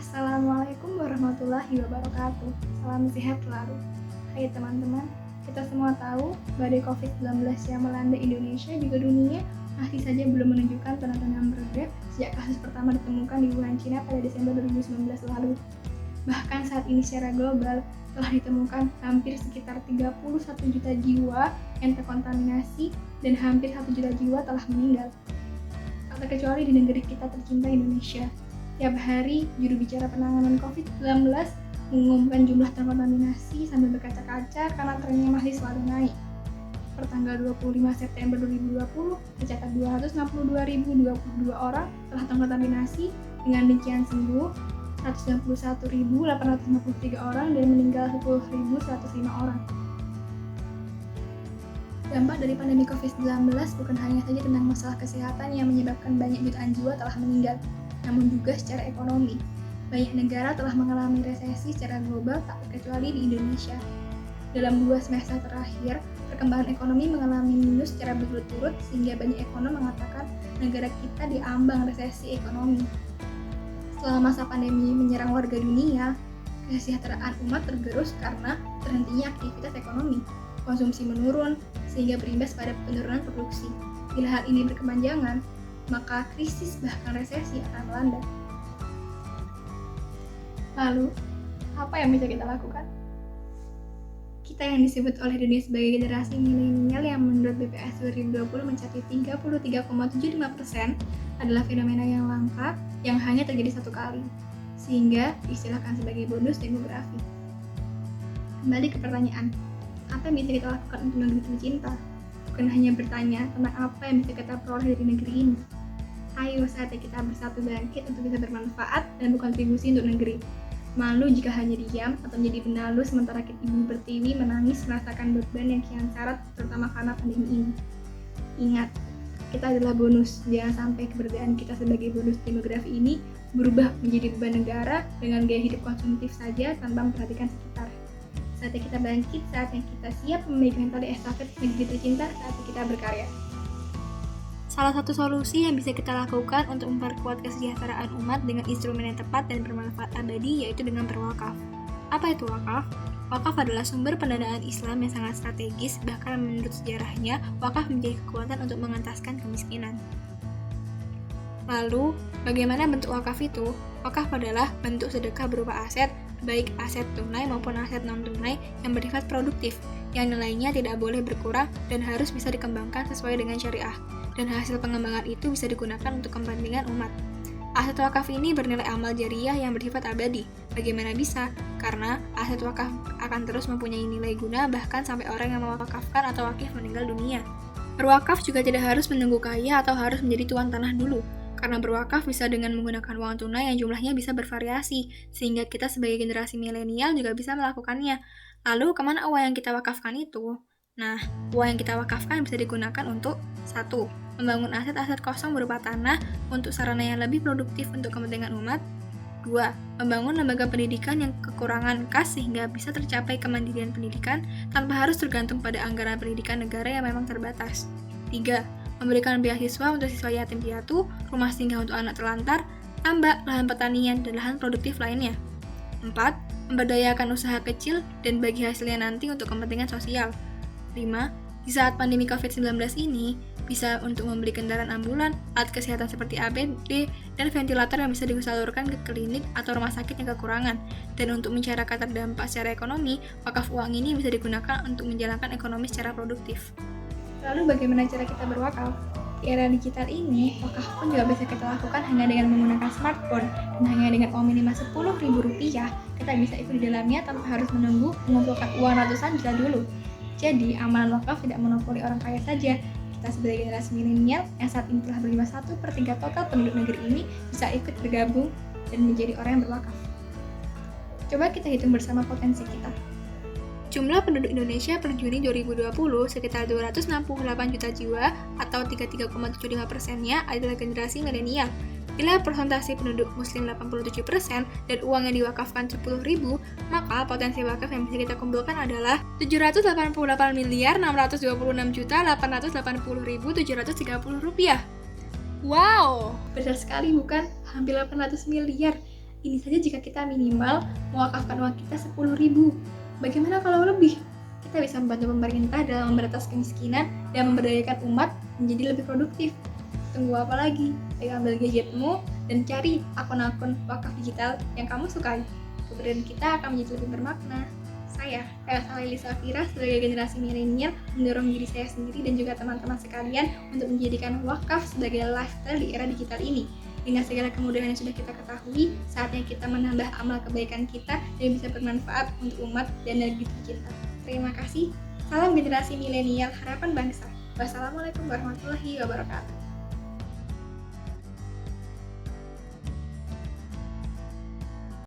Assalamualaikum warahmatullahi wabarakatuh. Salam sehat selalu. Hai teman-teman, kita semua tahu badai COVID-19 yang melanda Indonesia juga dunia masih saja belum menunjukkan tanda-tanda yang bereda sejak kasus pertama ditemukan di Wuhan, Cina pada Desember 2019 lalu. Bahkan saat ini secara global telah ditemukan hampir sekitar 31 juta jiwa yang terkontaminasi dan hampir 1 juta jiwa telah meninggal. Tak terkecuali di negeri kita tercinta Indonesia. Tiap hari, juru bicara penanganan COVID-19 mengumumkan jumlah terkontaminasi sambil berkaca-kaca karena trennya masih selalu naik. Pertanggal 25 September 2020, tercatat 262.022 orang telah terkontaminasi, dengan rincian sembuh 191.853 orang dan meninggal 10.105 orang. Dampak dari pandemi COVID-19 bukan hanya saja tentang masalah kesehatan yang menyebabkan banyak jutaan jiwa telah meninggal, namun juga secara ekonomi. Banyak negara telah mengalami resesi secara global, tak terkecuali di Indonesia. Dalam 2 semester terakhir, perkembangan ekonomi mengalami minus secara berturut-turut sehingga banyak ekonom mengatakan negara kita diambang resesi ekonomi. Setelah masa pandemi menyerang warga dunia, kesejahteraan umat tergerus karena terhentinya aktivitas ekonomi. Konsumsi menurun sehingga berimbas pada penurunan produksi. Bila hal ini berkepanjangan, maka krisis bahkan resesi akan melanda. Lalu, apa yang bisa kita lakukan? Kita yang disebut oleh dunia sebagai generasi milenial yang menurut BPS 2020 mencapai 33,75% adalah fenomena yang langka yang hanya terjadi satu kali, sehingga diistilahkan sebagai bonus demografi. Kembali ke pertanyaan, apa yang bisa kita lakukan untuk negeri tercinta? Bukan hanya bertanya tentang apa yang bisa kita peroleh dari negeri ini. Ayo saatnya kita bersatu bangkit untuk bisa bermanfaat dan berkontribusi untuk negeri. Malu jika hanya diam atau menjadi benalu sementara ibu pertiwi menangis merasakan beban yang kian syarat terutama karena pandemi ini. Ingat, kita adalah bonus. Jangan sampai keberadaan kita sebagai bonus demografi ini berubah menjadi beban negara dengan gaya hidup konsumtif saja tanpa memperhatikan sekitar. Saatnya kita bangkit, saatnya kita siap memegang tali estafet negeri tercinta, saatnya kita berkarya. Salah satu solusi yang bisa kita lakukan untuk memperkuat kesejahteraan umat dengan instrumen yang tepat dan bermanfaat abadi yaitu dengan berwakaf. Apa itu wakaf? Wakaf adalah sumber pendanaan Islam yang sangat strategis, bahkan menurut sejarahnya, wakaf menjadi kekuatan untuk mengentaskan kemiskinan. Lalu, bagaimana bentuk wakaf itu? Wakaf adalah bentuk sedekah berupa aset, baik aset tunai maupun aset non-tunai yang bersifat produktif, yang nilainya tidak boleh berkurang dan harus bisa dikembangkan sesuai dengan syariah. Dan hasil pengembangan itu bisa digunakan untuk kepentingan umat. Aset wakaf ini bernilai amal jariah yang bersifat abadi. Bagaimana bisa? Karena aset wakaf akan terus mempunyai nilai guna bahkan sampai orang yang mewakafkan atau wakif meninggal dunia. Berwakaf juga tidak harus menunggu kaya atau harus menjadi tuan tanah dulu. Karena berwakaf bisa dengan menggunakan uang tunai yang jumlahnya bisa bervariasi, sehingga kita sebagai generasi milenial juga bisa melakukannya. Lalu, kemana uang yang kita wakafkan itu? Nah, uang yang kita wakafkan bisa digunakan untuk 1. Membangun aset-aset kosong berupa tanah untuk sarana yang lebih produktif untuk kepentingan umat. 2. Membangun lembaga pendidikan yang kekurangan kas sehingga bisa tercapai kemandirian pendidikan tanpa harus tergantung pada anggaran pendidikan negara yang memang terbatas. 3. Memberikan beasiswa untuk siswa yatim piatu, rumah singgah untuk anak terlantar, tambak, lahan pertanian, dan lahan produktif lainnya. 4. Memberdayakan usaha kecil dan bagi hasilnya nanti untuk kepentingan sosial. 5. Di saat pandemi COVID-19 ini, bisa untuk membeli kendaraan ambulan, alat kesehatan seperti APD, dan ventilator yang bisa disalurkan ke klinik atau rumah sakit yang kekurangan. Dan untuk masyarakat terdampak secara ekonomi, wakaf uang ini bisa digunakan untuk menjalankan ekonomi secara produktif. Lalu bagaimana cara kita berwakaf? Di era digital ini, wakaf pun juga bisa kita lakukan hanya dengan menggunakan smartphone dan hanya dengan uang minimal Rp10.000, kita bisa ikut di dalamnya tanpa harus menunggu mengumpulkan uang ratusan juta dulu. Jadi, amalan wakaf tidak monopoli orang kaya saja. Kita sebagai generasi milenial yang saat ini telah berjumlah 1/3 total penduduk negeri ini bisa ikut bergabung dan menjadi orang yang berwakaf. Coba kita hitung bersama potensi kita. Jumlah penduduk Indonesia per Juni 2020 sekitar 268 juta jiwa atau 33,75%-nya adalah generasi milenial. Bila persentase penduduk muslim 87% dan uang yang diwakafkan 10.000, maka potensi wakaf yang bisa kita kumpulkan adalah 788.626.880.730 rupiah. Wow, besar sekali bukan? Hampir 800 miliar. Ini saja jika kita minimal mewakafkan uang kita 10.000. Bagaimana kalau lebih? Kita bisa membantu pemerintah dalam memberantas kemiskinan dan memberdayakan umat menjadi lebih produktif. Tunggu apa lagi? Ayo ambil gadgetmu dan cari akun-akun wakaf digital yang kamu sukai. Kemudian kita akan menjadi lebih bermakna. Saya, Salih Safira, sebagai generasi milenial, mendorong diri saya sendiri dan juga teman-teman sekalian untuk menjadikan wakaf sebagai lifestyle di era digital ini. Dengan segala kemudahan yang sudah kita ketahui, saatnya kita menambah amal kebaikan kita yang bisa bermanfaat untuk umat dan negeri kita. Terima kasih. Salam generasi milenial, harapan bangsa. Wassalamualaikum warahmatullahi wabarakatuh.